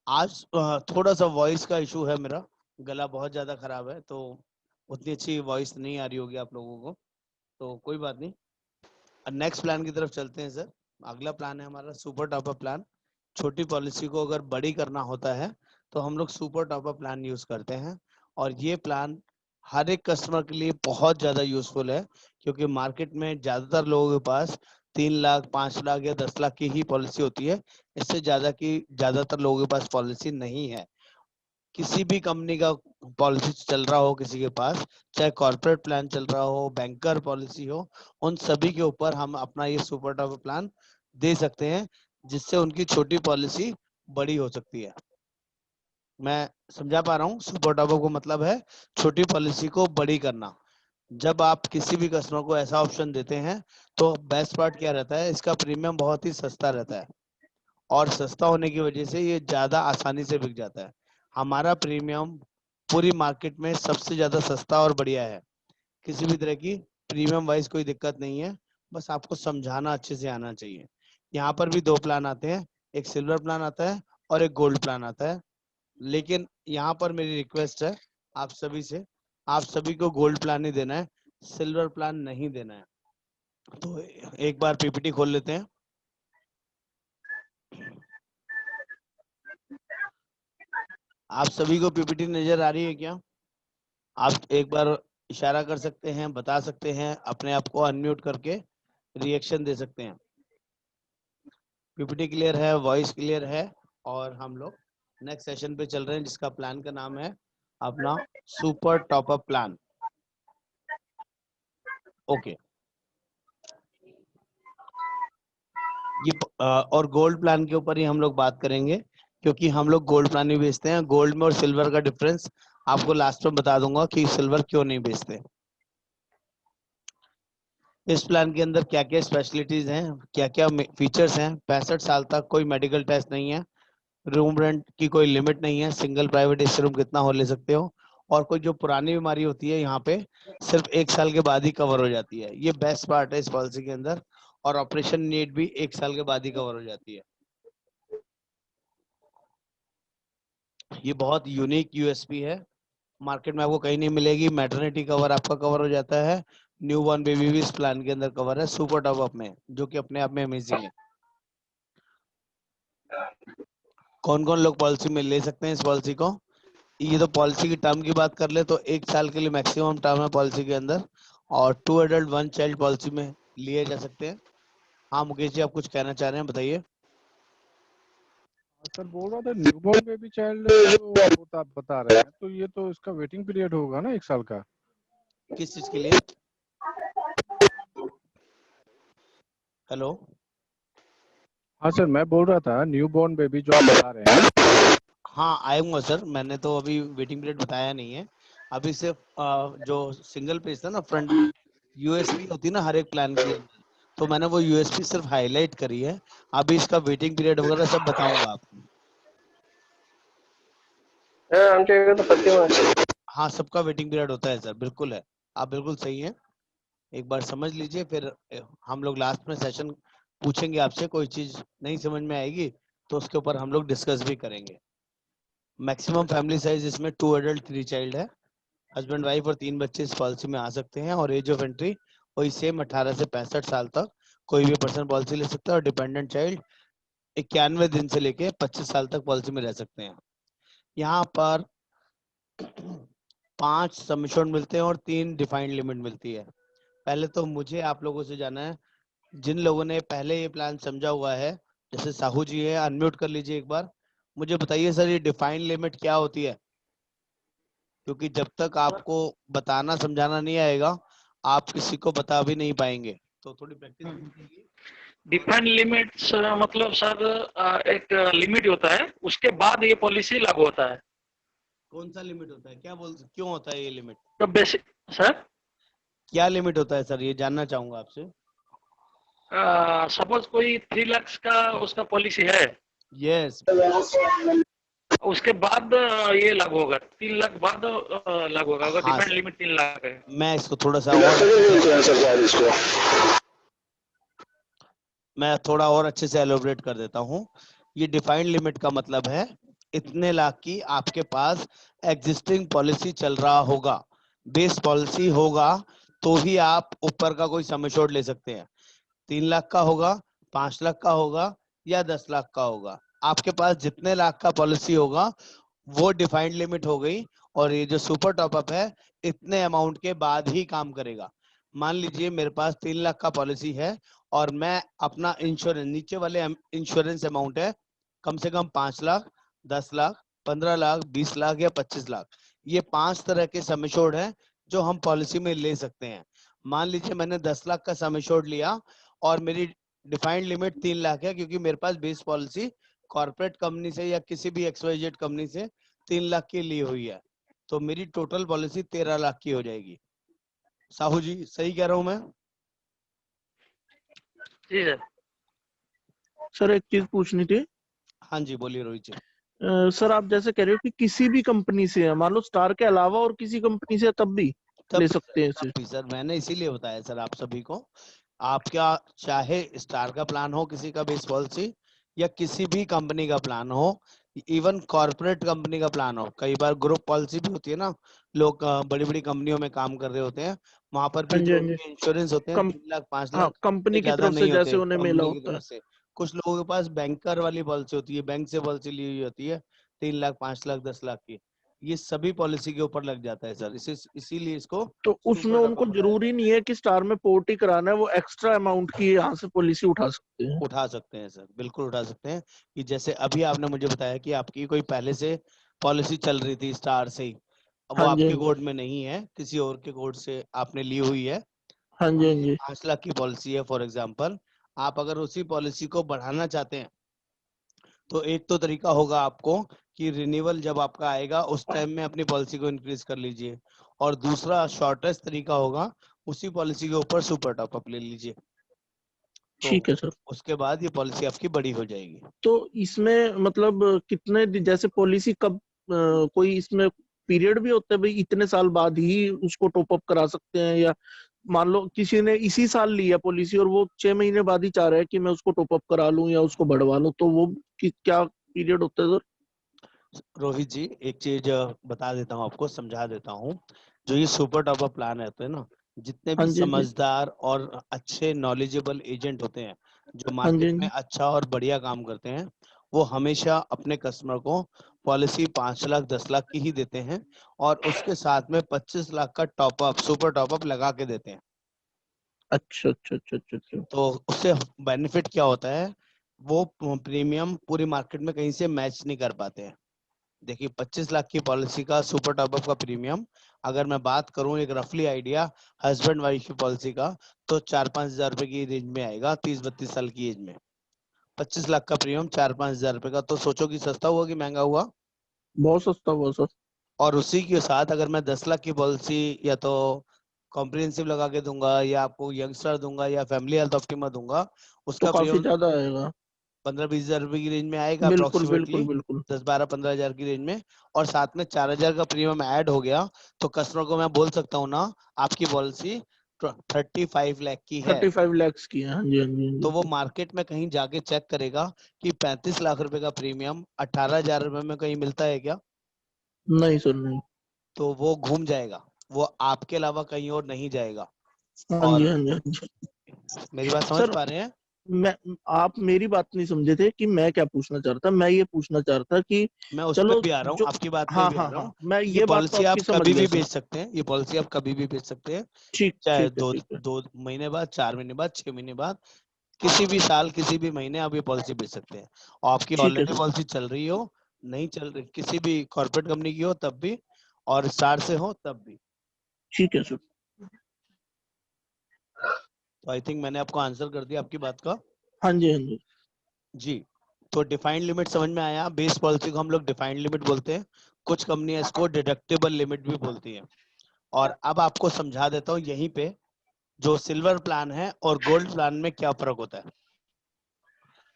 आज थोड़ा सा वॉइस का इशू है, मेरा गला बहुत ज्यादा खराब है, तो उतनी अच्छी वॉइस नहीं आ रही होगी आप लोगों को, तो कोई बात नहीं। नेक्स्ट प्लान की तरफ चलते हैं सर। अगला प्लान है हमारा सुपर टॉपअप प्लान। छोटी पॉलिसी को अगर बड़ी करना होता है तो हम लोग सुपर टॉपअप प्लान यूज करते हैं, और ये प्लान हर एक कस्टमर के लिए बहुत ज्यादा यूजफुल है, क्योंकि मार्केट में ज्यादातर लोगों के पास 3 लाख 5 लाख या 10 लाख की ही पॉलिसी होती है। इससे ज्यादा की ज्यादातर लोगों के पास पॉलिसी नहीं है। किसी भी कंपनी का पॉलिसी चल रहा हो किसी के पास, चाहे कॉर्पोरेट प्लान चल रहा हो, बैंकर पॉलिसी हो, उन सभी के ऊपर हम अपना ये सुपर टॉप प्लान दे सकते हैं, जिससे उनकी छोटी पॉलिसी बड़ी हो सकती है। मैं समझा पा रहा हूँ? सुपर टॉप को मतलब है छोटी पॉलिसी को बड़ी करना। जब आप किसी भी कस्टमर को ऐसा ऑप्शन देते हैं तो बेस्ट पार्ट क्या रहता है, इसका प्रीमियम बहुत ही सस्ता रहता है, और सस्ता होने की वजह से ये ज्यादा आसानी से बिक जाता है। हमारा प्रीमियम पूरी मार्केट में सबसे ज्यादा सस्ता और बढ़िया है। किसी भी तरह की प्रीमियम वाइज कोई दिक्कत नहीं है, बस आपको समझाना अच्छे से आना चाहिए। यहाँ पर भी 2 प्लान आते हैं, एक सिल्वर प्लान आता है और एक गोल्ड प्लान आता है। लेकिन यहाँ पर मेरी रिक्वेस्ट है आप सभी से, आप सभी को गोल्ड प्लान ही देना है, सिल्वर प्लान नहीं देना है। तो एक बार पीपीटी खोल लेते हैं। आप सभी को पीपीटी नजर आ रही है क्या? आप एक बार इशारा कर सकते हैं, बता सकते हैं, अपने आप को अनम्यूट करके रिएक्शन दे सकते हैं। पीपीटी क्लियर है, वॉइस क्लियर है, और हम लोग नेक्स्ट सेशन पे चल रहे हैं, जिसका प्लान का नाम है अपना सुपर टॉपअप प्लान। ओके। ये और गोल्ड प्लान के ऊपर ही हम लोग बात करेंगे, क्योंकि हम लोग गोल्ड प्लान ही बेचते हैं। गोल्ड में और सिल्वर का डिफरेंस आपको लास्ट में बता दूंगा कि सिल्वर क्यों नहीं बेचते। इस प्लान के अंदर क्या क्या स्पेशलिटीज हैं, क्या क्या फीचर्स हैं। 65 साल तक कोई मेडिकल टेस्ट नहीं है, रूम रेंट की कोई लिमिट नहीं है, सिंगल प्राइवेट एसी रूम कितना हो ले सकते हो, और कोई जो पुरानी बीमारी होती है यहाँ पे सिर्फ 1 साल के बाद ही कवर हो जाती है। ये बेस्ट पार्ट है इस पॉलिसी के अंदर, और ऑपरेशन नीड भी 1 साल के बाद ही कवर हो जाती है। ये बहुत यूनिक यूएसपी है, मार्केट में आपको कहीं नहीं मिलेगी। मैटरनिटी कवर आपका कवर हो जाता है, न्यू बॉर्न बेबी भी इस प्लान के अंदर कवर है सुपर टॉप अप में, जो कि अपने आप में अमेजिंग है। कौन कौन लोग पॉलिसी में ले सकते हैं इस पॉलिसी को? ये तो पॉलिसी की टर्म की बात कर ले तो 1 साल के लिए मैक्सिमम टर्म है पॉलिसी के अंदर, और 2 एडल्ट 1 चाइल्ड पॉलिसी में लिए जा सकते हैं। हाँ मुकेश जी, आप कुछ कहना चाह रहे हैं, बताइए। सर बोल रहा था न्यूबॉर्न बेबी चाइल्ड जो होता बता रहे हैं, तो ये तो इसका वेटिंग पीरियड होगा ना 1 साल का? किस चीज के लिए? हेलो। हाँ सर, मैं बोल रहा था न्यूबॉर्न बेबी जो आप बता रहे हैं। हाँ आऊंगा सर, मैंने तो अभी वेटिंग पीरियड बताया नहीं है। अभी सिर्फ जो सिंगल पेज था ना, फ्रंट यूएसपी होती है ना हर एक प्लान के अंदर, तो मैंने वो यूएसपी सिर्फ हाईलाइट करी है। अभी इसका वेटिंग पीरियड वगैरह सब बताऊंगा आपको। हाँ सबका वेटिंग पीरियड होता है सर, बिल्कुल है, आप बिल्कुल सही है। एक बार समझ लीजिए, फिर हम लोग लास्ट में सेशन पूछेंगे आपसे, कोई चीज नहीं समझ में आएगी तो उसके ऊपर हम लोग डिस्कस भी करेंगे। मैक्सिमम फैमिली साइज इसमें 2 एडल्ट 3 चाइल्ड है। हस्बैंड वाइफ और 3 बच्चे इस पॉलिसी में आ सकते हैं, और एज ऑफ एंट्री वही सेम 18 से 65 साल तक कोई भी पर्सन पॉलिसी ले सकता है, और डिपेंडेंट चाइल्ड 91 दिन से लेके 25 साल तक पॉलिसी में रह सकते हैं। यहाँ पर 5 सबमिशन मिलते हैं और 3 डिफाइंड लिमिट मिलती है। पहले तो मुझे आप लोगों से जानना है, जिन लोगों ने पहले ये प्लान समझा हुआ है, जैसे साहू जी है, अनम्यूट कर लीजिए एक बार। मुझे बताइए सर, ये डिफाइंड लिमिट क्या होती है? क्योंकि जब तक आपको बताना समझाना नहीं आएगा, आप किसी को बता भी नहीं पाएंगे, तो थोड़ी प्रैक्टिस भी चाहिए। डिफाइंड लिमिट्स मतलब सर एक लिमिट होता है, उसके बाद ये पॉलिसी लागू होता है। कौन सा लिमिट होता है, क्या क्यों होता है ये लिमिट? तो बेसिक सर, क्या लिमिट होता है सर, ये जानना चाहूंगा आपसे। सपोज कोई 3 लाख का उसका पॉलिसी है, यस। उसके बाद ये लागू होगा, 3 लाख बाद लागू होगा, अगर हाँ डिफाइंड सर, लिमिट 3 लाख है। मैं इसको थोड़ा सा और मैं थोड़ा और अच्छे से एलोबरेट कर देता हूँ। ये डिफाइंड लिमिट का मतलब है इतने लाख की आपके पास एग्जिस्टिंग पॉलिसी चल रहा होगा, बेस पॉलिसी होगा, तो ही आप ऊपर का कोई सम एश्योर्ड ले सकते हैं। 3 लाख का होगा, 5 लाख का होगा या 10 लाख का होगा, आपके पास जितने लाख का पॉलिसी होगा वो डिफाइंड लिमिट हो गई। और ये जो सुपर टॉपअप है इतने अमाउंट के बाद ही काम करेगा। मान लीजिए मेरे पास 3 लाख का पॉलिसी है और मैं अपना इंश्योरेंस, नीचे वाले इंश्योरेंस अमाउंट है कम से कम 5 लाख, 10 लाख, 15 लाख, 20 लाख या 25 लाख। ये 5 तरह के सम एश्योर्ड हैं जो हम पॉलिसी में ले सकते हैं। मान लीजिए मैंने 10 लाख का सम एश्योर्ड लिया और मेरी डिफाइंड लिमिट 3 लाख है, क्योंकि मेरे पास बेस पॉलिसी कॉर्पोरेट कंपनी से या किसी भी XYZ कंपनी से 3 लाख की ली हुई है, तो मेरी टोटल पॉलिसी 13 लाख की हो जाएगी। साहू जी सही कह रहा हूं मैं? जी सर। सर एक चीज पूछनी थी। हाँ जी बोलिए रोहित जी। सर आप जैसे कह रहे हो कि किसी भी कंपनी से है, मान लो स्टार के अलावा और किसी कंपनी से तब भी तब ले सकते हैं इसे? सर मैंने इसीलिए बताया सर आप सभी को, आपका चाहे स्टार का प्लान हो, किसी का बेस पॉलिसी, या किसी भी कंपनी का प्लान हो, इवन कॉर्पोरेट कंपनी का प्लान हो। कई बार ग्रुप पॉलिसी भी होती है ना, लोग बड़ी बड़ी कंपनियों में काम कर रहे होते हैं, वहां पर भी हाँ जी, जो हाँ जी। उनके इंश्योरेंस होते हैं कम 3 लाख 5 हाँ, लाख कंपनी की ज्यादा तरफ से नहीं जैसे होते, उन्हें मिला कंपनी की होता है। तरफ से। कुछ लोगों के पास बैंकर वाली पॉलिसी होती है, बैंक से पॉलिसी ली हुई होती है 3 लाख 5 लाख 10 लाख की, ये सभी पॉलिसी के ऊपर लग जाता है सर। इसीलिए इसको तो उसमें सुपर उनको टॉपअप बताया जरूरी नहीं है कि स्टार में पोर्ट ही कराना है, वो एक्स्ट्रा अमाउंट की यहाँ से पॉलिसी उठा सकते हैं। उठा सकते हैं सर, बिल्कुल उठा सकते हैं। कि जैसे अभी आपने मुझे बताया कि आपकी कोई पहले से पॉलिसी चल रही थी स्टार से ही, अब वो हाँ जी, आपके हाँ जी। कोड में नहीं है, किसी और के कोड से आपने ली हुई है, हाँ जी, हाँ जी। 5 लाख की पॉलिसी है फॉर एग्जाम्पल, आप अगर उसी पॉलिसी को बढ़ाना चाहते हैं तो एक तो तरीका होगा आपको कि रिन्यूअल जब आपका आएगा उस टाइम में अपनी पॉलिसी को इंक्रीज कर लीजिए, और दूसरा शॉर्टेस्ट तरीका होगा उसी पॉलिसी के ऊपर सुपर टॉपअप ले लीजिए, तो ठीक है सर। उसके बाद ये पॉलिसी आपकी बड़ी हो जाएगी। तो इसमें मतलब कितने जैसे पॉलिसी कब कोई इसमें पीरियड भी होता है भाई, इतने साल बाद ही उसको टॉप अप करा सकते हैं, या मान लो किसी ने इसी साल लिया पॉलिसी और वो 6 महीने बाद ही चाह रहा है कि मैं उसको टॉप अप करा लूं या उसको बढ़वा लूं, तो वो क्या पीरियड होता है सर? रोहित जी एक चीज बता देता हूँ आपको, समझा देता हूँ। जो ये सुपर टॉपअप प्लान रहते हैं ना, जितने हाँ भी जी, हाँ जी। समझदार और अच्छे नॉलेजेबल एजेंट होते हैं जो हाँ जी, मार्केट हाँ में जी। अच्छा और बढ़िया काम करते हैं, वो हमेशा अपने कस्टमर को पॉलिसी 5 लाख 10 लाख की ही देते हैं, और उसके साथ में 25 लाख का टॉपअप, सुपर टॉपअप लगा के देते हैं। अच्छा अच्छा अच्छा अच्छा अच्छा। तो उससे बेनिफिट क्या होता है, वो प्रीमियम पूरी मार्केट में कहीं से मैच नहीं कर पाते हैं। देखिए 25 लाख की पॉलिसी का सुपर टॉपअप का प्रीमियम, अगर मैं बात करूं एक रफली आइडिया हस्बैंड वाइफ की पॉलिसी का, तो 4-5 हजार रुपए की रेंज में आएगा 30-32 साल की एज में। 25 लाख का प्रीमियम 4-5 हजार रुपए का, तो सोचो कि सस्ता हुआ कि महंगा हुआ। बहुत सस्ता हुआ सर। और उसी के साथ अगर मैं 10 लाख की पॉलिसी या तो कॉम्प्रिहेंसिव लगा के दूंगा, या आपको यंगस्टर दूंगा, या फैमिली हेल्थ ऑप्टिमा दूंगा, तो उसका काफी प्रीमियम ज्यादा आएगा। 15-20 हजार रुपए की रेंज में आएगा बिल्कुल अप्रोक्सीमेटली, बिल्कुल बिल्कुल। 10-12-15 हजार की रेंज में। और साथ में 4 हजार का प्रीमियम ऐड हो गया, तो कस्टमर को मैं बोल सकता हूँ ना, आपकी पॉलिसी 35 लाख की है। 35 lakhs की है। हाँ जी, हाँ जी, हाँ तो जी। वो मार्केट में कहीं जाके चेक करेगा कि 35 लाख रुपए का प्रीमियम 18 हजार रुपए में कहीं मिलता है क्या? नहीं सर, नहीं। तो वो घूम जाएगा, वो आपके अलावा कहीं और नहीं जाएगा। हाँ जी, और हाँ जी, हाँ जी। मेरी बात समझ सर पा रहे हैं? मैं आप मेरी बात नहीं समझे थे कि मैं क्या पूछना चाह रहा था। मैं ये पूछना चाह रहा था कि मैं उस पे चलो भी आ रहा हूँ, जो, आपकी बात पे हाँ भी आ हाँ रहा हाँ, हूँ। मैं ये ये बात तो पॉलिसी आप आपकी समझ कभी गया भी सर। बेच सकते हैं, ये पॉलिसी आप कभी भी बेच सकते हैं, ठीक चाहे ठीक है, दो ठीक है। 2 महीने बाद, 4 महीने बाद, 6 महीने बाद, किसी भी साल किसी भी महीने आप ये पॉलिसी बेच सकते हैं। और आपकी ठीक है ऑलरेडी सर। पॉलिसी चल रही हो, नहीं चल रही, किसी भी कॉर्पोरेट कंपनी की हो तब भी, और स्टार से हो तब भी। ठीक है सर। तो आई थिंक मैंने आपको आंसर कर दिया आपकी बात का। हाँ जी, हाँ जी। जी, तो डिफाइंड लिमिट समझ में आया। बेस पॉलिसी को हम लोग डिफाइंड लिमिट बोलते हैं, कुछ कंपनियां इसको डिडक्टेबल लिमिट भी बोलती हैं। और अब आपको समझा देता हूँ यहीं पे, जो सिल्वर प्लान है और गोल्ड प्लान में क्या फर्क होता है।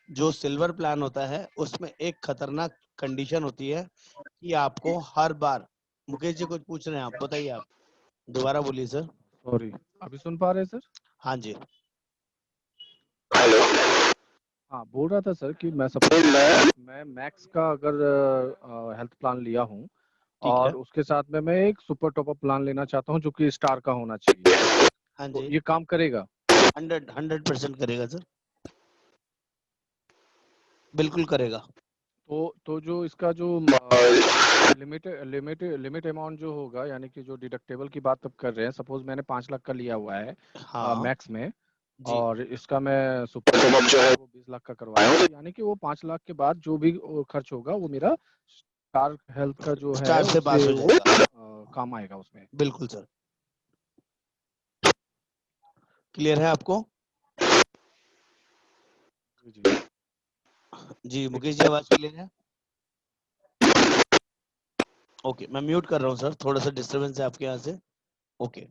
जो सिल्वर प्लान होता है उसमें एक खतरनाक कंडीशन होती है कि आपको हर बार, मुकेश जी कुछ पूछ रहे हैं, आप बताइए, आप दोबारा बोलिए सर। सॉरी, अभी सुन पा रहे हैं सर? हाँ जी। हाँ हाँ, बोल रहा था सर कि मैं सपोज मैं मैक्स का अगर हेल्थ प्लान लिया हूँ ठीक है। और उसके साथ में मैं एक सुपर टॉपअप प्लान लेना चाहता हूँ जो कि स्टार का होना चाहिए, हाँ तो जी, ये काम करेगा? 100% करेगा सर, बिल्कुल करेगा। तो जो इसका जो लिमिट लिमिट लिमिट अमाउंट जो होगा, यानी कि जो डिडक्टेबल की बात अब कर रहे हैं, सपोज मैंने 5 लाख का लिया हुआ है हाँ मैक्स में, जी, और इसका मैं सुपर टॉपअप जो है वो 20 लाख का करवाया हूँ, तो यानी कि वो 5 लाख के बाद जो भी खर्च होगा वो मेरा स्टार हेल्थ का जो है स्टार से पास उससे हो वो जाएगा। काम आएगा उसमें। बिल्कुल सर, क्लियर है आपको? जी जी ठीक मुकेश है। जी, आवाज क्लियर है? ओके, मैं म्यूट कर रहा हूँ सर, थोड़ा सा डिस्टरबेंस है आपके यहाँ से। ओके,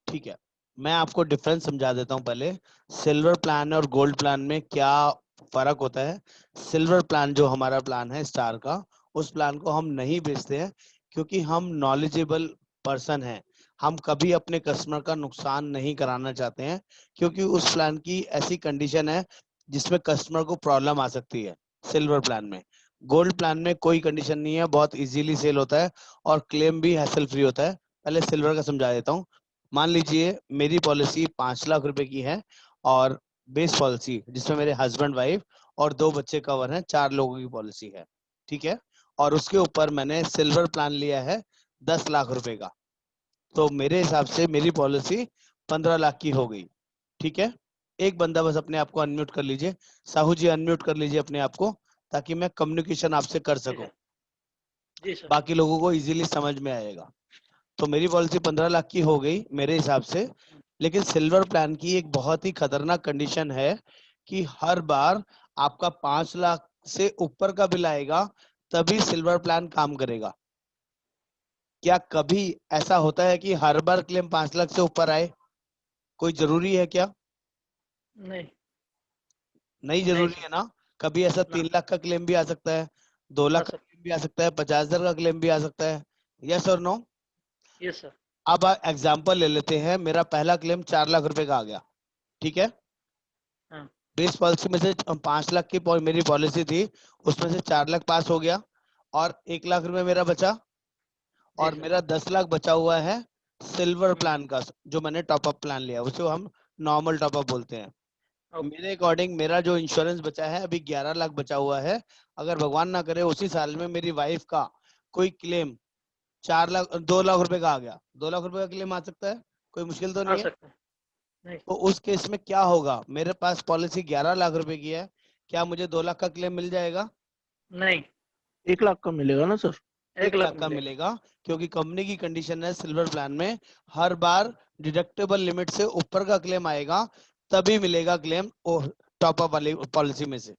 ठीक है। मैं आपको डिफरेंस समझा देता हूँ पहले। सिल्वर प्लान और गोल्ड प्लान में क्या फर्क होता है। सिल्वर प्लान जो हमारा प्लान है स्टार का, उस प्लान को हम नहीं बेचते हैं क्योंकि हम नॉलेजेबल पर्सन हैं। हम कभी अपने कस्टमर का नुकसान नहीं कराना चाहते हैं क्योंकि उस प्लान की ऐसी कंडीशन है जिसमें कस्टमर को प्रॉब्लम आ सकती है। सिल्वर प्लान में, गोल्ड प्लान में कोई कंडीशन नहीं है, बहुत इजीली सेल होता है और क्लेम भी हैसल फ्री होता है। पहले सिल्वर का समझा देता हूँ। मान लीजिए मेरी पॉलिसी 5 लाख रुपए की है और बेस पॉलिसी जिसमें मेरे हस्बैंड वाइफ और 2 बच्चे कवर हैं, 4 लोगों की पॉलिसी है, ठीक है। और उसके ऊपर मैंने सिल्वर प्लान लिया है 10 लाख रुपए का, तो मेरे हिसाब से मेरी पॉलिसी 15 लाख की हो गई, ठीक है। एक बंदा बस अपने आप को अनम्यूट कर लीजिए, साहू जी अनम्यूट कर लीजिए अपने आप को, ताकि मैं कम्युनिकेशन आपसे कर जी सकूं, सर। जी सर। बाकी लोगों को इजीली समझ में आएगा। तो मेरी पॉलिसी 15 लाख की हो गई मेरे हिसाब से। लेकिन सिल्वर प्लान की एक बहुत ही खतरनाक कंडीशन है कि हर बार आपका 5 लाख से ऊपर का बिल आएगा तभी सिल्वर प्लान काम करेगा। क्या कभी ऐसा होता है कि हर बार क्लेम 5 लाख से ऊपर आए? कोई जरूरी है क्या? नहीं। नहीं नहीं जरूरी सर। है ना। कभी ऐसा ना। 3 लाख का क्लेम भी आ सकता है, 2 लाख हाँ का सर। क्लेम भी आ सकता है, 50,000 का क्लेम भी आ सकता है। यस और नो? Yes sir. अब एग्जाम्पल ले लेते हैं, मेरा पहला क्लेम 4 लाख रुपए का आ गया, ठीक है। हाँ। बेस पॉलिसी में से 5 लाख की मेरी पॉलिसी थी, उसमें से 4 लाख पास हो गया और 1 लाख रुपए मेरा बचा, जी और सर। मेरा 10 लाख बचा हुआ है सिल्वर हम्म। प्लान का, जो मैंने टॉपअप प्लान लिया उसे हम नॉर्मल टॉपअप बोलते हैं। ओके। मेरे अकॉर्डिंग मेरा जो इंश्योरेंस बचा है अभी 11 लाख बचा हुआ है। अगर भगवान ना करे उसी साल में मेरी वाइफ का कोई क्लेम 4 लाख 2 लाख रुपए का आ गया, 2 लाख रुपए का क्लेम आ सकता है, कोई मुश्किल तो आ नहीं है। सकता है। नहीं। तो उस केस में क्या होगा, मेरे पास पॉलिसी 11 लाख रुपए की है, क्या मुझे 2 लाख का क्लेम मिल जाएगा? नहीं। 1 लाख का मिलेगा ना सर? 1 लाख 1 लाख का मिलेगा। मिलेगा, क्योंकि कंपनी की कंडीशन है सिल्वर प्लान में हर बार डिडक्टेबल लिमिट से ऊपर का क्लेम आएगा तभी मिलेगा क्लेम टॉपअप वाली पॉलिसी में से।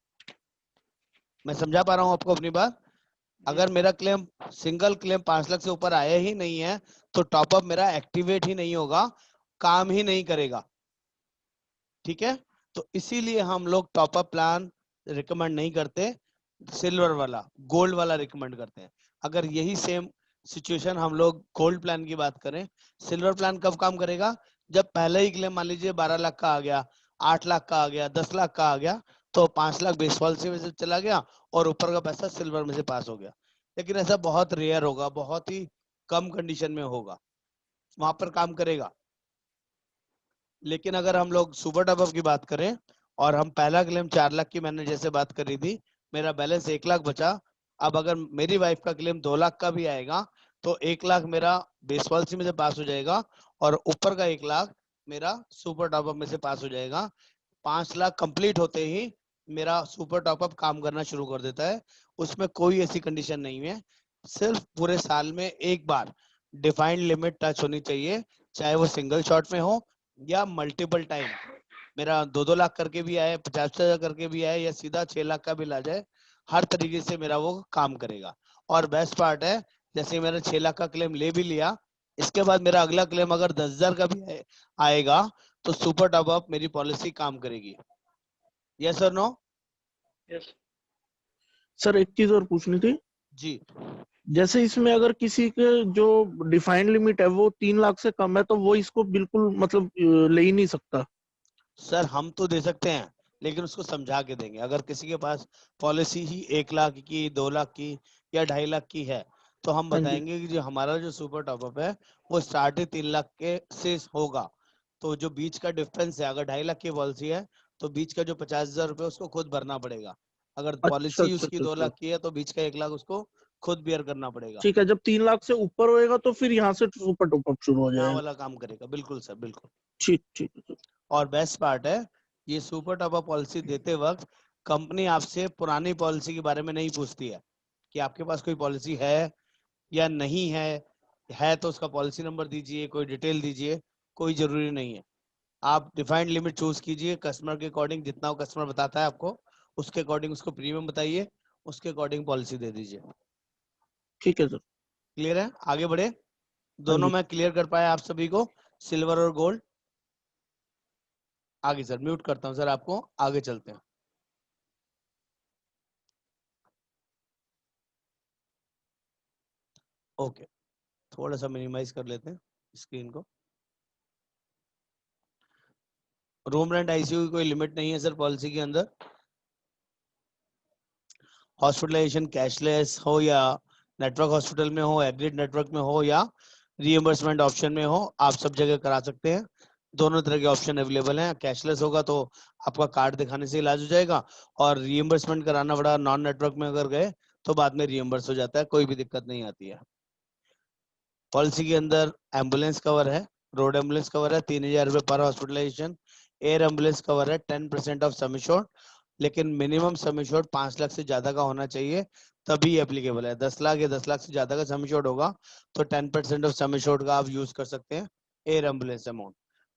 मैं समझा पा रहा हूँ आपको अपनी बात? जी अगर सर। मेरा क्लेम सिंगल क्लेम 5 लाख से ऊपर आया ही नहीं है तो टॉपअप मेरा एक्टिवेट ही नहीं होगा, काम ही नहीं करेगा, ठीक है। तो इसीलिए हम लोग टॉपअप प्लान रिकमेंड नहीं करते, सिल्वर वाला गोल्ड वाला रिकमेंड करते हैं। अगर यही सेम सिचुएशन हम लोग गोल्ड प्लान की बात करें, सिल्वर प्लान कब काम करेगा? जब पहले ही क्लेम मान लीजिए 12 लाख का आ गया, 8 लाख का आ गया, 10 लाख का आ गया, तो 5 लाख बेस पॉलिसी में से चला गया और ऊपर का पैसा सिल्वर में से पास हो गया। लेकिन ऐसा बहुत रेयर होगा, बहुत ही कम कंडीशन में होगा, वहां पर काम करेगा। लेकिन अगर हम लोग सुपर टॉपअप की बात करें और हम पहला क्लेम 4 लाख की मैंने जैसे बात करी थी, मेरा बैलेंस 1 लाख बचा। अब अगर मेरी वाइफ का क्लेम 2 लाख का भी आएगा तो 1 लाख मेरा बेस पॉलिसी में से पास हो जाएगा और ऊपर का 1 लाख मेरा सुपर टॉपअप में से पास हो जाएगा। 5 लाख कंप्लीट होते ही मेरा सुपर टॉपअप काम करना शुरू कर देता है। उसमें कोई ऐसी कंडीशन नहीं है, सिर्फ पूरे साल में एक बार डिफाइंड लिमिट टच होनी चाहिए, चाहे वो सिंगल शॉट में हो या मल्टीपल टाइम। मेरा 2-2 लाख करके भी आए, 50,000 करके भी आए, या सीधा 6 लाख का बिल आ जाए, हर तरीके से मेरा वो काम करेगा। और बेस्ट पार्ट है, जैसे मैंने 6 लाख का क्लेम ले भी लिया, इसके बाद मेरा अगला क्लेम अगर 10,000 का भी आएगा तो सुपर टॉपअप मेरी पॉलिसी काम करेगी। यस और नो? यस। सर एक चीज और पूछनी थी। जी जैसे इसमें अगर किसी के जो डिफाइंड लिमिट है वो 3 लाख से कम है तो वो इसको बिल्कुल मतलब ले ही नहीं सकता। सर, हम तो दे सकते हैं, लेकिन उसको समझा के देंगे। अगर किसी के पास पॉलिसी ही 1 लाख की, 2 लाख की या 2.5 लाख की है, तो हम हाँ जी। बताएंगे कि जो हमारा जो सुपर टॉपअप है वो स्टार्ट ही 3 लाख के से होगा। तो जो बीच का डिफरेंस है, अगर 2.5 लाख की पॉलिसी है तो बीच का जो 50,000 रुपये उसको खुद भरना पड़ेगा। अगर अच्छा पॉलिसी अच्छा उसकी अच्छा 2 अच्छा। लाख की है तो बीच का 1 लाख उसको खुद बियर करना पड़ेगा। ठीक है, जब 3 लाख से ऊपर होएगा तो फिर यहाँ से सुपर टॉपअप शुरू हो यहाँ जाएगा। वाला काम करेगा, बिल्कुल सर, बिल्कुल। ठीक ठीक है सर। और बेस्ट पार्ट है, ये सुपर टॉपअप पॉलिसी देते वक्त कंपनी आपसे पुरानी पॉलिसी के बारे में नहीं पूछती है कि आपके पास कोई पॉलिसी है या नहीं है तो उसका पॉलिसी नंबर दीजिए, कोई डिटेल दीजिए, कोई जरूरी नहीं है। आप डिफाइंड लिमिट चूज कीजिए, कस्टमर के अकॉर्डिंग जितना वो कस्टमर बताता है आपको, उसके अकॉर्डिंग उसको प्रीमियम बताइए, उसके अकॉर्डिंग पॉलिसी दे दीजिए। ठीक है सर। क्लियर है? आगे बढ़े। हाँ दोनों जी। में क्लियर कर पाए आप सभी को, सिल्वर और गोल्ड। आगे सर, म्यूट करता हूँ सर आपको, आगे चलते हैं। ओके, थोड़ा सा मिनिमाइज कर लेते हैं स्क्रीन को। रूम रेंट आईसीयू की कोई लिमिट नहीं है सर पॉलिसी के अंदर। हॉस्पिटलाइजेशन कैशलेस हो या नेटवर्क हॉस्पिटल में हो, एग्रीड नेटवर्क में हो या रीएम्बर्समेंट ऑप्शन में हो, आप सब जगह करा सकते हैं। दोनों तरह के ऑप्शन अवेलेबल हैं। कैशलेस होगा तो आपका कार्ड दिखाने से इलाज हो जाएगा, और रीएम्बर्समेंट कराना पड़ा नॉन नेटवर्क में अगर गए तो बाद में रीएम्बर्स हो जाता है, कोई भी दिक्कत नहीं आती है। पॉलिसी के अंदर एम्बुलेंस कवर है, रोड एम्बुलेंस कवर है 3,000 रुपये पर हॉस्पिटलाइजेशन। एयर एम्बुलेंस कवर है 10% ऑफ सम एश्योर्ड, लेकिन मिनिमम सम एश्योर्ड 5 लाख से ज्यादा का होना चाहिए, तभी एप्लीकेबल है। 10 लाख या 10 लाख से ज्यादा का सम एश्योर्ड होगा तो 10% ऑफ सम एश्योर्ड का आप यूज कर सकते हैं एयर एम्बुलेंस अमाउंट।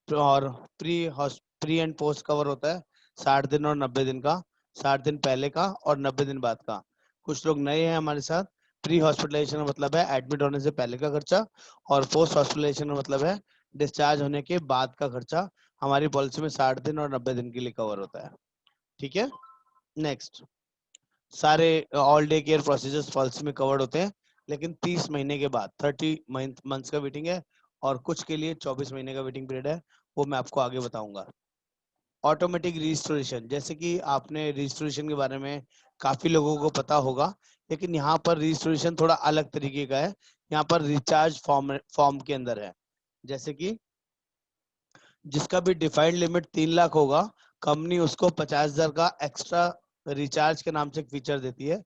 और प्री एंड पोस्ट कवर होता है 60 दिन और 90 दिन का, 60 दिन पहले का और 90 दिन बाद का। कुछ लोग नए हैं हमारे साथ। प्री हॉस्पिटलाइजेशन का मतलब है एडमिट होने से पहले का खर्चा, और पोस्ट हॉस्पिटलाइजेशन का मतलब है डिस्चार्ज होने के बाद का खर्चा। हमारी पॉलिसी में 60 दिन और 90 दिन के लिए कवर होता है। ठीक है, नेक्स्ट। सारे all day care procedures policy में कवर्ड होते हैं, लेकिन 30 महीने के बाद 30 मंथ्स का वेटिंग है, और कुछ के लिए 24 महीने का वेटिंग पीरियड है, वो मैं आपको आगे बताऊंगा। ऑटोमेटिक रजिस्ट्रेशन, जैसे कि आपने रजिस्ट्रेशन के बारे में काफी लोगों को पता होगा, लेकिन यहाँ पर रजिस्ट्रेशन थोड़ा अलग तरीके का है। यहाँ पर रिचार्ज फॉर्म के अंदर है। जैसे कि जिसका भी डिफाइंड लिमिट 3 लाख होगा, कंपनी उसको 50,000 का एक्स्ट्रा रिचार्ज के नाम से एक फीचर देती है।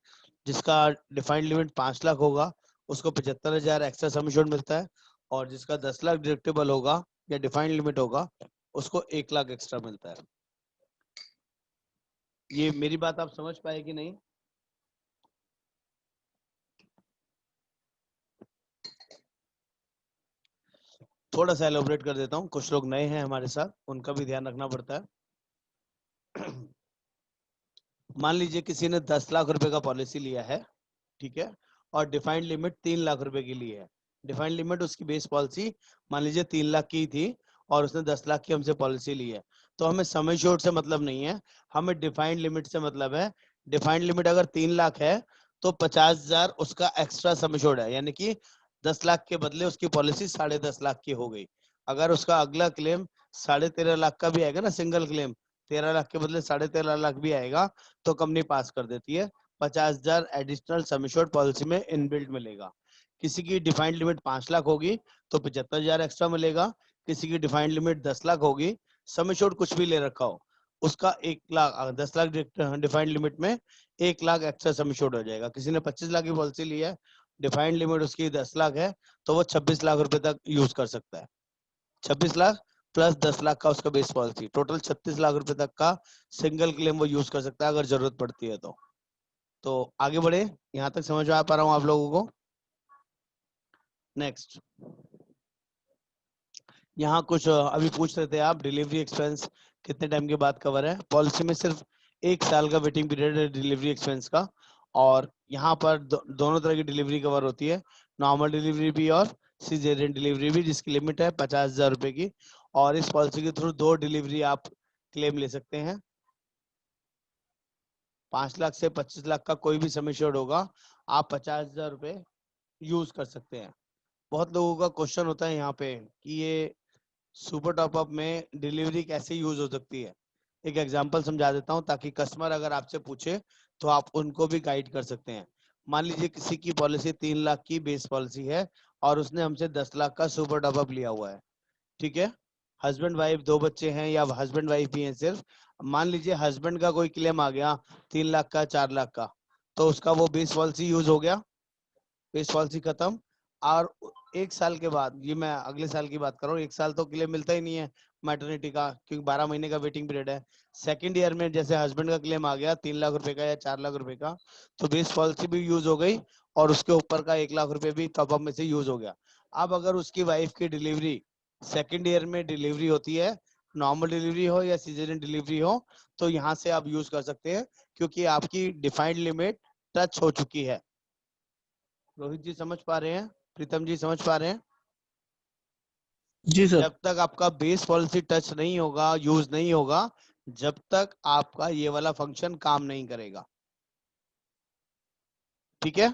जिसका डिफाइंड लिमिट 5 लाख होगा उसको 75,000 एक्स्ट्रा सम एश्योर्ड मिलता है, और जिसका 10 लाख डिडक्टेबल होगा या डिफाइंड लिमिट होगा उसको 1 लाख एक्स्ट्रा मिलता है। ये मेरी बात आप समझ पाए कि नहीं? थोड़ा सा एलोबरेट कर देता हूँ, कुछ लोग नए हैं हमारे साथ, उनका भी ध्यान रखना पड़ता है। मान लीजिए किसी ने 10 लाख रुपए का पॉलिसी लिया है, ठीक है, और डिफाइंड लिमिट 3 लाख रुपए की ली है। डिफाइंड लिमिट उसकी बेस पॉलिसी मान लीजिए 3 लाख की थी, और उसने 10 लाख की हमसे पॉलिसी ली है, तो हमें सम एश्योर्ड से मतलब नहीं है, हमें डिफाइंड लिमिट से मतलब है। डिफाइंड लिमिट अगर 3 लाख है तो 50,000 उसका एक्स्ट्रा सम एश्योर्ड है, यानी कि 10 लाख के बदले उसकी पॉलिसी 10.5 लाख की हो गई। अगर उसका अगला क्लेम 13.5 लाख का भी आएगा ना, सिंगल क्लेम 13 लाख के बदले 13.5 लाख भी आएगा, तो कंपनी पास कर देती है। 50,000 एडिशनल सम एश्योर्ड पॉलिसी में इनबिल्ट मिलेगा। किसी की डिफाइंड लिमिट 5 लाख होगी तो 75,000 एक्स्ट्रा मिलेगा। किसी की डिफाइंड लिमिट 10 लाख होगी, सम एश्योर्ड कुछ भी ले रखा हो, उसका 1 लाख 10 लाख डिफाइंड लिमिट में 1 लाख एक्स्ट्रा सम एश्योर्ड हो जाएगा। किसी ने 25 लाख की पॉलिसी ली है, डिफाइंड लिमिट उसकी 10 लाख है, तो वो 26 लाख रुपए तक यूज कर सकता है। 26 लाख प्लस 10 लाख का उसका बेस पॉलिसी, टोटल 36 लाख रुपए तक का सिंगल क्लेम वो यूज कर सकता है अगर जरूरत पड़ती है तो आगे बढ़े। यहां तक समझ में आ पा रहा हूं आप लोगों को? नेक्स्ट, यहाँ कुछ अभी पूछ रहे थे आप, डिलीवरी एक्सपेंस कितने टाइम के बाद कवर है? पॉलिसी में सिर्फ 1 साल का वेटिंग पीरियड है डिलीवरी एक्सपेंस का, और यहाँ पर दोनों तरह की डिलीवरी कवर होती है, नॉर्मल डिलीवरी भी और सीजेरियन डिलीवरी भी, जिसकी लिमिट है 50,000 रुपए की। और इस पॉलिसी के थ्रू 2 डिलीवरी आप क्लेम ले सकते हैं। 5 लाख से 25 लाख का कोई भी सम एश्योर्ड होगा, आप 50,000 रुपए यूज कर सकते हैं। बहुत लोगों का क्वेश्चन होता है यहाँ पे कि ये सुपर टॉपअप में डिलीवरी कैसे यूज हो सकती है? एक एग्जांपल समझा देता हूँ ताकि कस्टमर अगर आपसे पूछे तो आप उनको भी गाइड कर सकते हैं। मान लीजिए किसी की पॉलिसी 3 लाख की बेस पॉलिसी है और उसने हमसे 10 लाख का सुपर टॉप अप लिया हुआ है, ठीक है। हस्बैंड वाइफ 2 बच्चे हैं या हस्बैंड वाइफ भी हैं सिर्फ। मान लीजिए हस्बैंड का कोई क्लेम आ गया 3 लाख का 4 लाख का, तो उसका वो बेस पॉलिसी यूज हो गया, बेस पॉलिसी खत्म। और 1 साल के बाद, ये मैं अगले साल की बात कर रहा हूँ, 1 साल तो क्लेम मिलता ही नहीं है मैटरनिटी का क्योंकि 12 महीने का वेटिंग पीरियड है। सेकंड ईयर में जैसे हस्बैंड का क्लेम आ गया 3 लाख रुपए का या 4 लाख रुपए का, तो बेस पॉलिसी भी यूज हो गई और उसके ऊपर का 1 लाख रुपए भी टॉप अप में से यूज हो गया। अब अगर उसकी वाइफ की डिलीवरी सेकंड ईयर में डिलीवरी होती है, नॉर्मल डिलीवरी हो या सीजरियन डिलीवरी हो, तो यहाँ से आप यूज कर सकते हैं क्योंकि आपकी डिफाइंड लिमिट टच हो चुकी है। रोहित जी समझ पा रहे हैं? प्रीतम जी समझ पा रहे हैं? जी सर। जब तक आपका बेस पॉलिसी टच नहीं होगा, यूज नहीं होगा, जब तक आपका ये वाला फंक्शन काम नहीं करेगा, ठीक है।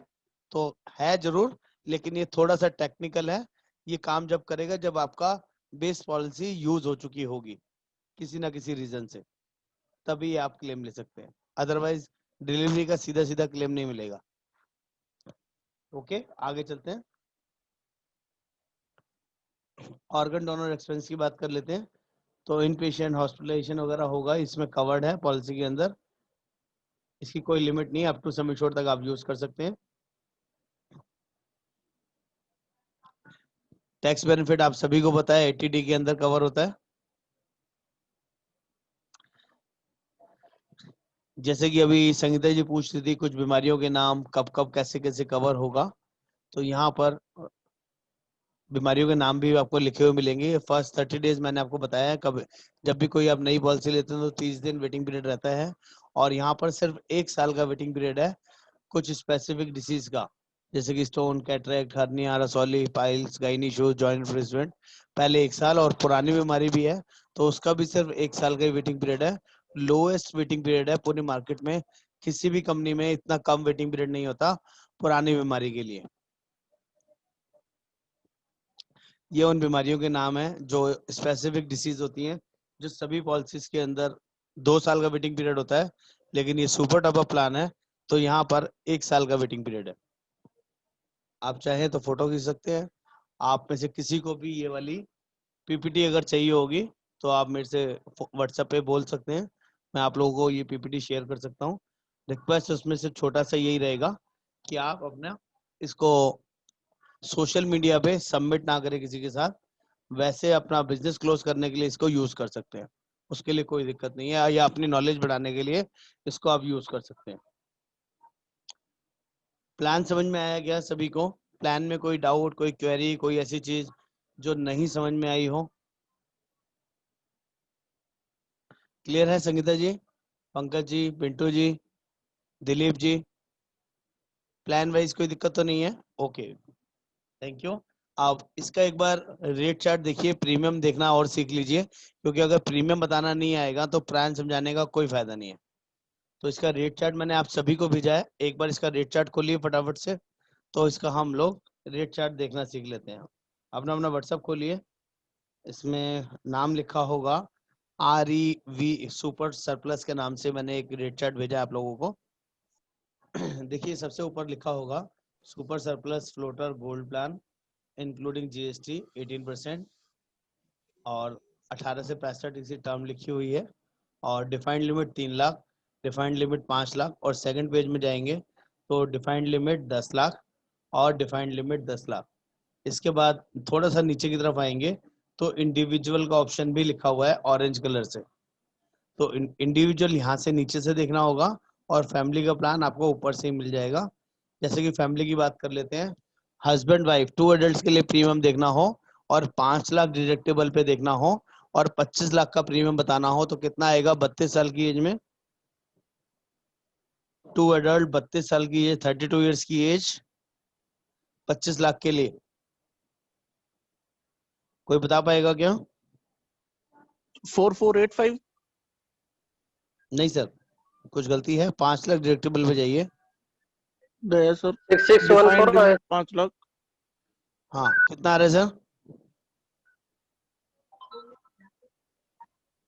तो है जरूर, लेकिन ये थोड़ा सा टेक्निकल है। ये काम जब करेगा जब आपका बेस पॉलिसी यूज हो चुकी होगी किसी ना किसी रीजन से, तभी आप क्लेम ले सकते हैं। अदरवाइज डिलीवरी का सीधा सीधा क्लेम नहीं मिलेगा। ओके, आगे चलते हैं। ऑर्गन डोनर एक्सपेंस की बात कर लेते हैं। तो इन पेशेंट हॉस्पिटलाइजेशन वगैरह होगा, इसमें कवर्ड है पॉलिसी के अंदर। इसकी कोई लिमिट नहीं है, अप टू सम एश्योर्ड तक आप यूज कर सकते हैं। टैक्स बेनिफिट आप सभी को पता है 80D के अंदर कवर होता है। जैसे कि अभी संगीता जी पूछ रही थी कुछ बीमारियों के नाम, कब कब कैसे कैसे कवर होगा, तो यहाँ पर बीमारियों के नाम भी आपको लिखे हुए मिलेंगे। फर्स्ट 30 डेज मैंने आपको बताया है, कब जब भी कोई आप नई पॉलिसी लेते हैं तो 30 दिन वेटिंग पीरियड रहता है और यहाँ पर सिर्फ 1 साल का वेटिंग पीरियड है कुछ स्पेसिफिक डिसीज का, जैसे कि स्टोन, कैटरेक्ट, हर्निया, रसौली, piles, gynae issues, joint replacement, पहले 1 साल। और पुरानी बीमारी भी है तो उसका भी सिर्फ 1 साल का ही वेटिंग पीरियड है। लोएस्ट वेटिंग पीरियड है पूरी मार्केट में, किसी भी कंपनी में इतना कम वेटिंग पीरियड नहीं होता पुरानी बीमारी के लिए। ये उन बीमारियों के नाम हैं जो स्पेसिफिक डिसीज होती हैं, जो सभी पॉलिसीज के अंदर 2 साल का वेटिंग पीरियड होता है, लेकिन ये सुपर टॉप अप प्लान है तो यहाँ पर 1 साल का वेटिंग पीरियड है। आप चाहें तो फोटो खींच सकते हैं। आप में से किसी को भी ये वाली पीपीटी अगर चाहिए होगी तो आप मेरे से व्हाट्सएप पे बोल सकते हैं, मैं आप लोगों को ये पीपीटी शेयर कर सकता हूँ। रिक्वेस्ट उसमें से छोटा सा यही रहेगा कि आप अपना इसको सोशल मीडिया पे सबमिट ना करें किसी के साथ, वैसे अपना बिजनेस क्लोज करने के लिए इसको यूज कर सकते हैं, उसके लिए कोई दिक्कत नहीं है, या अपनी नॉलेज बढ़ाने के लिए इसको आप यूज कर सकते हैं। प्लान समझ में आया क्या सभी को? प्लान में कोई डाउट, कोई क्वेरी, कोई ऐसी चीज जो नहीं समझ में आई हो? क्लियर है संगीता जी, पंकज जी, पिंटू जी, दिलीप जी? प्लान वाइज कोई दिक्कत तो नहीं है? Okay, thank you. आप इसका एक बार रेट चार्ट देखिए, प्रीमियम देखना और सीख लीजिए, क्योंकि अगर प्रीमियम बताना नहीं आएगा तो प्लान समझाने का कोई फायदा नहीं है। तो इसका रेट चार्ट मैंने आप सभी को भेजा है, एक बार इसका रेट चार्ट खोलिए फटाफट से, तो इसका हम लोग रेट चार्ट देखना सीख लेते हैं। अपना अपना व्हाट्सएप खोलिए, इसमें नाम लिखा होगा REV सुपर सरप्लस के नाम से मैंने एक रेट चार्ट भेजा आप लोगों को। देखिए सबसे ऊपर लिखा होगा super surplus floater gold plan including GST 18% और 18 से 65 इसी टर्म लिखी हुई है, और defined limit 3 lakh, defined limit 5 lakh, और सेकंड पेज में जाएंगे तो डिफाइंड लिमिट 10 लाख और डिफाइंड लिमिट 10 लाख। इसके बाद थोड़ा सा नीचे की तरफ आएंगे तो इंडिविजुअल का ऑप्शन भी लिखा हुआ है ऑरेंज कलर से, तो इंडिविजुअल यहाँ से नीचे से देखना होगा और फैमिली का प्लान आपको ऊपर से ही मिल जाएगा। जैसे कि फैमिली की बात कर लेते हैं, हस्बैंड वाइफ 2 एडल्ट्स के लिए प्रीमियम देखना हो और 5 लाख डिडक्टेबल पे देखना हो और 25 लाख का प्रीमियम बताना हो तो कितना आएगा 32 साल की एज में? 2 एडल्ट 32 साल की एज, 32 ईयर्स की एज, 25 लाख के लिए। कोई बता पाएगा क्या? 4485। नहीं सर, कुछ गलती है, 5 लाख डिडक्टेबल पे जाइए। सर 6614 5 लाख। हाँ, कितना आ रहा है सर?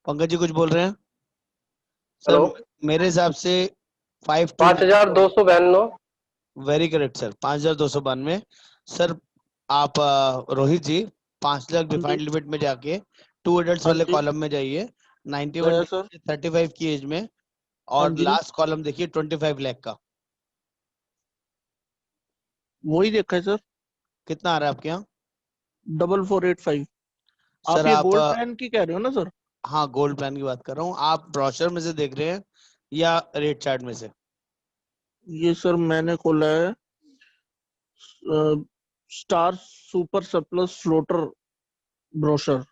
पंकज जी कुछ बोल रहे हैं? सर मेरे हिसाब से 5292। Very correct sir, 5292। सर आप रोहित जी 5 लाख हाँ जी। डिफाइंड लिमिट में जाके 2 एडल्ट्स हाँ वाले जी। कॉलम में जाइए, 91 गया डेज सर। से 35 की एज में, हाँ और जी, लास्ट कॉलम देखिए 25 लाख का। वही देखा है सर, कितना आ रहा है आपके यहाँ? 4485। सर आप ये आप गोल्ड प्लान की कह रहे हो ना सर? हाँ गोल्ड प्लान की बात कर रहा हूँ। आप ब्रोशर में से देख रहे हैं या रेट चार्ट में से? ये सर मैंने खोला है star super surplus floater brochure.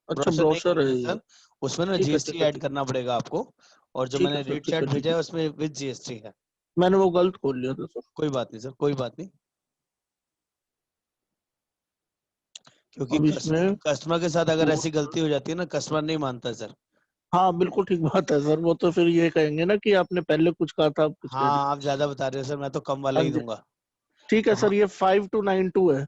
अच्छा ब्रोशर नहीं ब्रोशर है खोलना है ये। सर, उसमें ना ठीक है, जीएसटी ठीक है, ऐड ठीक करना पड़ेगा आपको, और जो ठीक है मैंने सर, रेट ठीक है, चार्ट ठीक भेजा है। है उसमें विद जीएसटी है। मैंने वो गलत खोल लिया था सर। कोई बात नहीं सर, कोई बात नहीं, क्योंकि अब इसमें कस्टमर के साथ अगर ऐसी टोटल, गलती हो जाती है ना, कस्टमर नहीं मानता सर। हाँ बिल्कुल ठीक बात है सर, वो तो फिर ये कहेंगे ना कि आपने पहले कुछ कहा था, अब कुछ कह दिया। हाँ आप ज्यादा बता रहे हो सर, मैं तो कम वाला हाँ ही जी, दूंगा। ठीक तो है सर, ये 5292 है।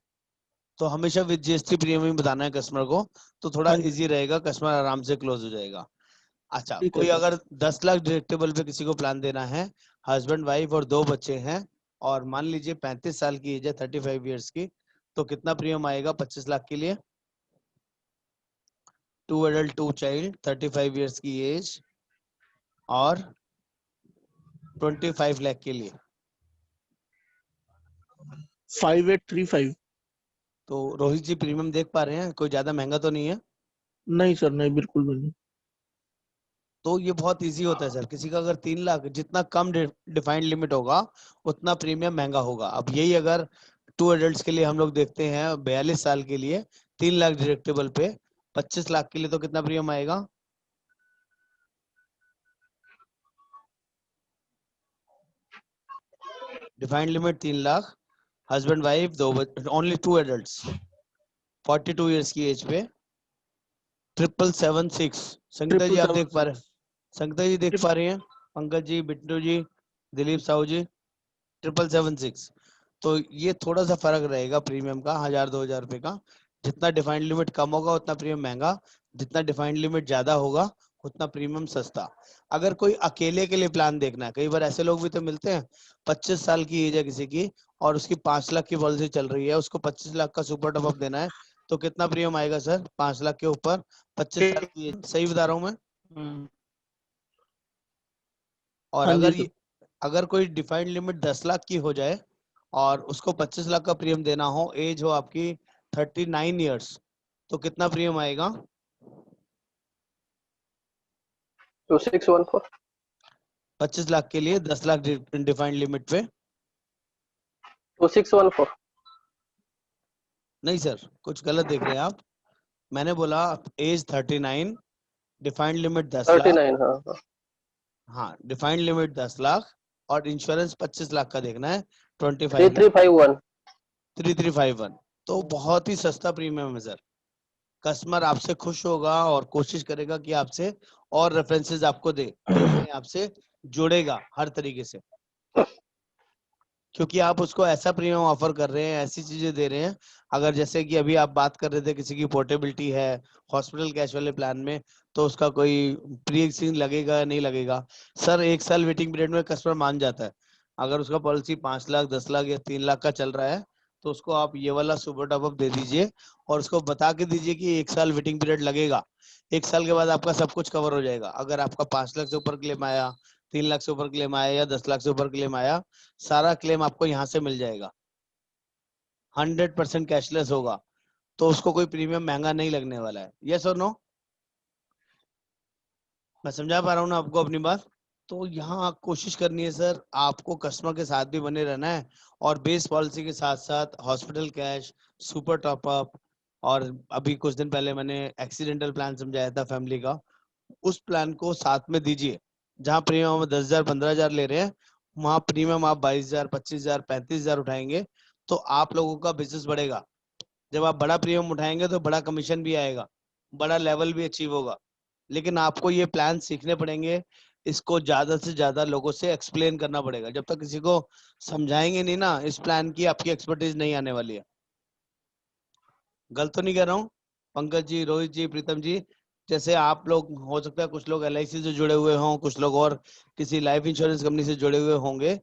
तो हमेशा विद जीएसटी प्रीमियम बताना है कस्टमर को, तो थोड़ा हाँ जी, इजी रहेगा, कस्टमर आराम से क्लोज हो जाएगा। अच्छा, ठीक है कोई सर। अगर 10 लाख डिडक्टेबल पे किसी को प्लान देना है, हस्बैंड वाइफ और 2 बच्चे हैं, और मान लीजिए 35 साल की एज है, 35 ईयर्स की, तो कितना प्रीमियम आएगा 25 लाख के लिए? 2 एडल्ट 2 चाइल्ड, 35 ईयर्स की एज, और 25 लाख के लिए। 5835। तो रोहित जी प्रीमियम देख पा रहे हैं, कोई ज्यादा महंगा तो नहीं है? नहीं सर, नहीं बिल्कुल भी नहीं। तो ये बहुत इजी होता है सर, किसी का अगर 3 लाख, जितना कम डिफाइंड लिमिट होगा उतना प्रीमियम महंगा होगा। अब यही अगर 2 एडल्ट्स के लिए हम लोग देखते हैं 42 साल के लिए 3 लाख डिडक्टेबल पे 25 लाख के लिए, तो कितना प्रीमियम आएगा? Defined limit 3 lakh, husband wife 2, only 2 adults 42 years की एज पे 776। संगीता जी आप देख पा रहे हैं? 7776। संगीता जी देख पा रही हैं? पंकज जी, बिट्टू जी, दिलीप साहू जी, 776। तो ये थोड़ा सा फर्क रहेगा प्रीमियम का, 1000-2000 रुपए का। जितना डिफाइंड लिमिट कम होगा उतना प्रीमियम महंगा, जितना डिफाइंड लिमिट ज्यादा होगा उतना प्रीमियम सस्ता। अगर कोई अकेले के लिए प्लान देखना है, कई बार ऐसे लोग भी तो मिलते हैं, 25 साल की एज है किसी की और उसकी 5 लाख की पॉलिसी चल रही है, उसको 25 लाख का सुपर टॉप अप देना है, तो कितना प्रीमियम आएगा सर 5 लाख के ऊपर 25 साल की एज? सही बता रहा हूँ मैं? और हाँ जी सर। अगर कोई डिफाइंड लिमिट 10 लाख की हो जाए और उसको 25 लाख का प्रीमियम देना हो, एज हो आपकी 39 ईयर्स, तो कितना प्रीमियम आएगा? 2614। 25 लाख के लिए 10 लाख डिफाइंड लिमिट पे? 2614। नहीं सर, कुछ गलत देख रहे हैं आप। मैंने बोला एज 39, डिफाइंड लिमिट 10 लाख। 39, हाँ हाँ। हाँ, डिफाइंड लिमिट 10 लाख और इंश्योरेंस 25 लाख का देखना है, 25 लाख। 3351। 3351। तो बहुत ही सस्ता प्रीमियम है सर। कस्टमर आपसे खुश होगा और कोशिश करेगा कि आपसे और रेफरेंसेस आपको दे, अपने आपसे जुड़ेगा हर तरीके से, क्योंकि आप उसको ऐसा प्रीमियम ऑफर कर रहे हैं, ऐसी चीजें दे रहे हैं। अगर जैसे कि अभी आप बात कर रहे थे किसी की पोर्टेबिलिटी है हॉस्पिटल कैश वाले प्लान में, तो उसका कोई प्री एक्सचेंज लगेगा नहीं लगेगा? सर 1 साल वेटिंग पीरियड में कस्टमर मान जाता है। अगर उसका पॉलिसी 5 लाख 10 लाख या 3 लाख का चल रहा है, तो उसको आप ये वाला सुपर टॉप अप दे दीजिए और उसको बता के दीजिए कि 1 साल वेटिंग पीरियड लगेगा, 1 साल के बाद आपका सब कुछ कवर हो जाएगा। अगर आपका 5 लाख से ऊपर क्लेम आया, 3 लाख से ऊपर क्लेम आया या 10 लाख से ऊपर क्लेम आया, सारा क्लेम आपको यहाँ से मिल जाएगा, 100% कैशलेस होगा, तो उसको कोई प्रीमियम महंगा नहीं लगने वाला है। यस और नो? मैं समझा पा रहा हूँ ना आपको अपनी बात? तो यहाँ कोशिश करनी है सर, आपको कस्टमर के साथ भी बने रहना है, और बेस पॉलिसी के साथ साथ हॉस्पिटल कैश, सुपर टॉपअप, और अभी कुछ दिन पहले मैंने एक्सीडेंटल प्लान समझाया था फैमिली का, उस प्लान को साथ में दीजिए। जहाँ प्रीमियम हम 10,000 15,000 ले रहे हैं, वहाँ प्रीमियम आप 22,000 25,000 35,000 उठाएंगे, तो आप लोगों का बिजनेस बढ़ेगा। जब आप बड़ा प्रीमियम उठाएंगे तो बड़ा कमीशन भी आएगा, बड़ा लेवल भी अचीव होगा। लेकिन आपको ये प्लान सीखने पड़ेंगे, इसको ज्यादा से ज्यादा लोगों से एक्सप्लेन करना पड़ेगा। जब तक किसी को समझाएंगे नहीं ना इस प्लान की, आपकी एक्सपर्टीज नहीं आने वाली है। गलत तो नहीं कह रहा हूँ पंकज जी, रोहित जी, प्रीतम जी? जैसे आप लोग हो सकता है कुछ लोग LIC से जुड़े हुए हों, कुछ लोग और किसी लाइफ इंश्योरेंस कंपनी से जुड़े हुए होंगे।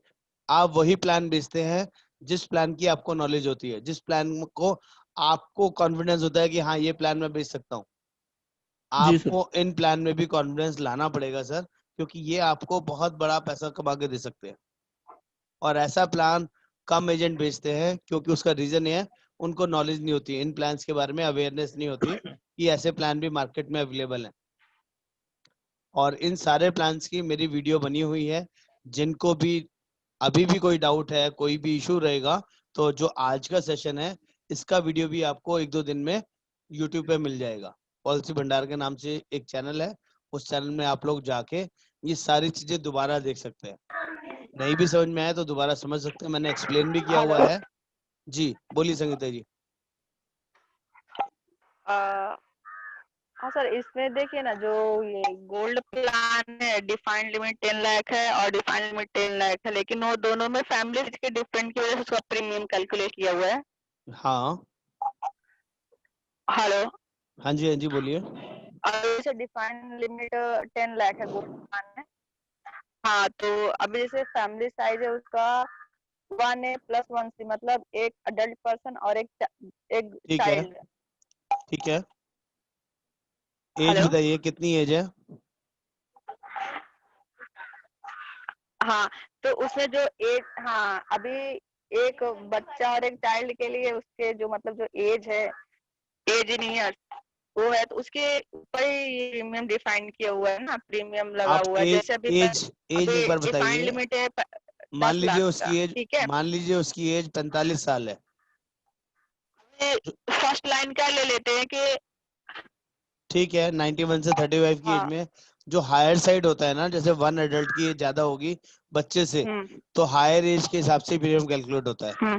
आप वही प्लान बेचते हैं जिस प्लान की आपको नॉलेज होती है, जिस प्लान को आपको कॉन्फिडेंस होता है कि हाँ ये प्लान मैं बेच सकता हूँ। जी सर। आपको इन प्लान में भी कॉन्फिडेंस लाना पड़ेगा सर, क्योंकि ये आपको बहुत बड़ा पैसा कमा के दे सकते हैं। और ऐसा प्लान कम एजेंट बेचते हैं, क्योंकि उसका रीजन ये है उनको नॉलेज नहीं होती, इन प्लान्स के बारे में अवेयरनेस नहीं होती कि ऐसे प्लान भी मार्केट में अवेलेबल हैं। और इन सारे प्लान्स की मेरी वीडियो बनी हुई है। जिनको भी अभी भी कोई डाउट है, कोई भी इशू रहेगा, तो जो आज का सेशन है इसका वीडियो भी आपको 1-2 दिन में यूट्यूब पे मिल जाएगा। पॉलिसी भंडार के नाम से एक चैनल है, उस चैनल में आप लोग जाके ये सारी चीजें दोबारा देख सकते हैं। नहीं भी समझ में आया तो दोबारा समझ सकते हैं, मैंने एक्सप्लेन भी किया हुआ हेलो। है। जी बोलिए संगीता जी। हाँ सर, इसमें देखिए ना, जो ये गोल्ड प्लान है, डिफाइंड लिमिट 10 लाख है और डिफाइंड लिमिट 10 लाख है, लेकिन वो दोनों में फैमिली के डिफरेंट की वजह से उसका प्रीमियम कैलकुलेट किया हुआ है। हाँ हेलो। हाँ जी, हाँ जी बोलिए। और जैसे डिफाइंड लिमिट 10 लाख है गोल्ड प्लान में। हाँ, तो अभी जैसे फैमिली साइज है उसका 1A + 1C, मतलब एक अडल्ट पर्सन और एक ठीक है, चाइल्ड। ठीक है। Age hello. बताइए कितनी एज है? हाँ, तो उसमें जो एज, हाँ अभी एक बच्चा और एक चाइल्ड के लिए उसके जो मतलब जो एज है, एज इन ईयर्स वो है, तो उसके ऊपर ही प्रीमियम डिफाइन किया हुआ है ना, प्रीमियम लगा आप हुआ है। एज जैसे अभी एज एज अभी एक बार डिफाइंड बताइए। लिमिट है मान 10 लीजिए लाख का, उसकी एज, ठीक है। मान लीजिए उसकी एज 45 साल है। फर्स्ट लाइन क्या ले लेते हैं कि ठीक है, 91 से 35 की एज हाँ। में जो हायर साइड होता है ना, जैसे वन एडल्ट की एज ज्यादा होगी बच्चे से, तो हायर एज के हिसाब से प्रीमियम कैलकुलेट होता है। हम्म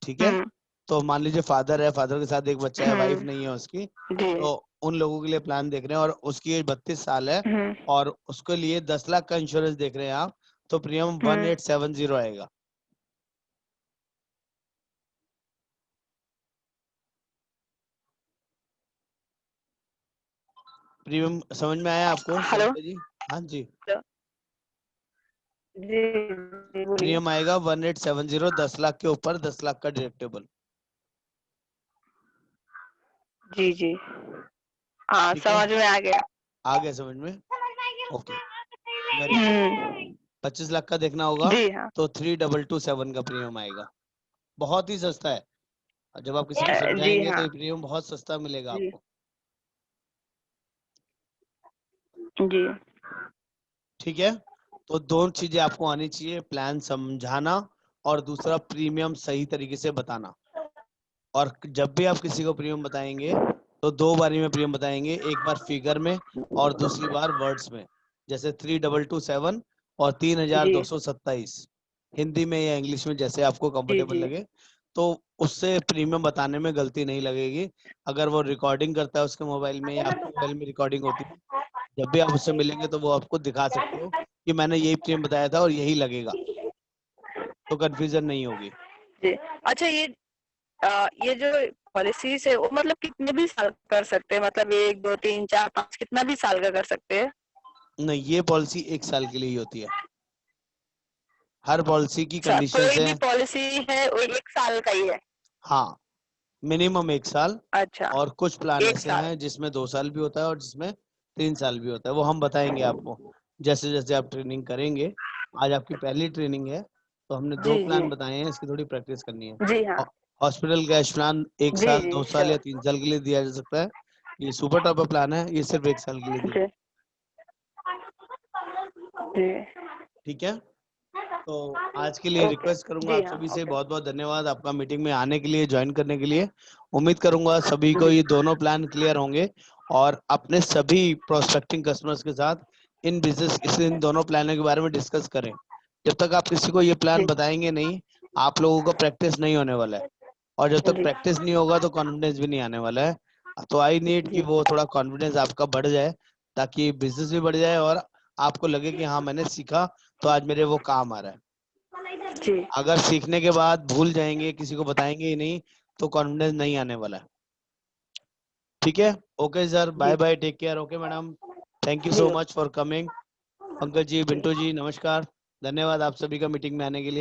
ठीक है, हम्म तो मान लीजिए फादर है, फादर के साथ एक बच्चा है, वाइफ हम्म, नहीं है उसकी, जी। तो उन लोगों के लिए प्लान देख रहे हैं और उसकी एज 32 साल है हम्म और उसके लिए 10 लाख का इंश्योरेंस देख रहे हैं आप, तो प्रीमियम 1870 आएगा। प्रीमियम समझ में आया आपको हेलो। संगीता जी? हाँ जी। जी जी बोलिए। प्रीमियम आएगा 1870, 10 लाख के ऊपर 10 लाख का डिडक्टेबल। जी जी, हाँ ठीक है, समझ में आ गया। आ गया समझ में? Okay, very good. 25 लाख का देखना होगा जी हाँ। तो 3227 का प्रीमियम आएगा। बहुत ही सस्ता है, और जब आप किसी को जी समझाएंगे तो हाँ। ये प्रीमियम बहुत सस्ता मिलेगा जी आपको। जी ठीक है, तो दोनों चीजें आपको आनी चाहिए, प्लान समझाना और दूसरा प्रीमियम सही तरीके से बताना। और जब भी आप किसी को प्रीमियम बताएंगे तो 2 बारी में प्रीमियम बताएंगे, एक बार फिगर में और दूसरी बार वर्ड्स में। जैसे 3227 और जी 3227, हिंदी में या इंग्लिश में जैसे आपको जी कंफर्टेबल जी लगे, तो उससे प्रीमियम बताने में गलती नहीं लगेगी। अगर वो रिकॉर्डिंग करता है उसके मोबाइल में या आपके मोबाइल में रिकॉर्डिंग होती है, जब भी आप उससे मिलेंगे तो वो आपको दिखा सकते हो कि मैंने यही प्रीमियम बताया था और यही लगेगा, तो कंफ्यूजन नहीं होगी। जी। अच्छा, ये जो पॉलिसीज है वो मतलब कितने भी साल कर सकते हैं, मतलब 1 2 3 4 5 कितना भी साल का कर सकते हैं? नहीं, ये पॉलिसी 1 साल के लिए ही होती है। हर पॉलिसी की अच्छा, कंडीशंस कोई है। भी पॉलिसी है वो 1 साल का ही है? हाँ, मिनिमम 1 साल। अच्छा, और कुछ प्लान 1 ऐसे साल। हैं जिसमें 2 साल भी होता है और जिसमें 3 साल भी होता है, वो हम बताएंगे आपको जैसे जैसे आप ट्रेनिंग करेंगे। आज आपकी पहली ट्रेनिंग है, तो हमने 2 जी जी प्लान बताए हैं, इसकी थोड़ी प्रैक्टिस करनी है। जी हाँ। हॉस्पिटल कैश प्लान 1 जी साल, जी 2 साल श्योर। या 3 साल के लिए दिया जा सकता है। ये सुपर टॉपर प्लान है, ये सिर्फ 1 साल के लिए दिया। जी जी ठीक है, तो आज के लिए ओके। रिक्वेस्ट करूंगा जी आप हाँ सभी से, ओके। बहुत बहुत धन्यवाद आपका मीटिंग में आने के लिए, ज्वाइन करने के लिए। उम्मीद करूंगा सभी को जी ये दोनों प्लान क्लियर होंगे और अपने सभी प्रोस्पेक्टिंग कस्टमर्स के साथ इन दोनों प्लानों के बारे में डिस्कस करें। जब तक आप किसी को ये प्लान जी बताएंगे नहीं, आप लोगों को प्रैक्टिस नहीं होने वाला है, और जब तक जी प्रैक्टिस नहीं होगा तो कॉन्फिडेंस भी नहीं आने वाला है। तो आई नीड कि जी वो थोड़ा कॉन्फिडेंस आपका बढ़ जाए, ताकि बिजनेस भी बढ़ जाए और आपको लगे कि हाँ मैंने सीखा तो आज मेरे वो काम आ रहा है। जी अगर सीखने के बाद भूल जाएंगे, किसी को बताएंगे ही नहीं, तो कॉन्फिडेंस नहीं आने वाला है। ठीक है, okay sir, bye bye, take care, okay madam, thank you so जी। Much for coming. Pankaj ji, Bintu ji, नमस्कार, धन्यवाद आप सभी का मीटिंग में आने के लिए।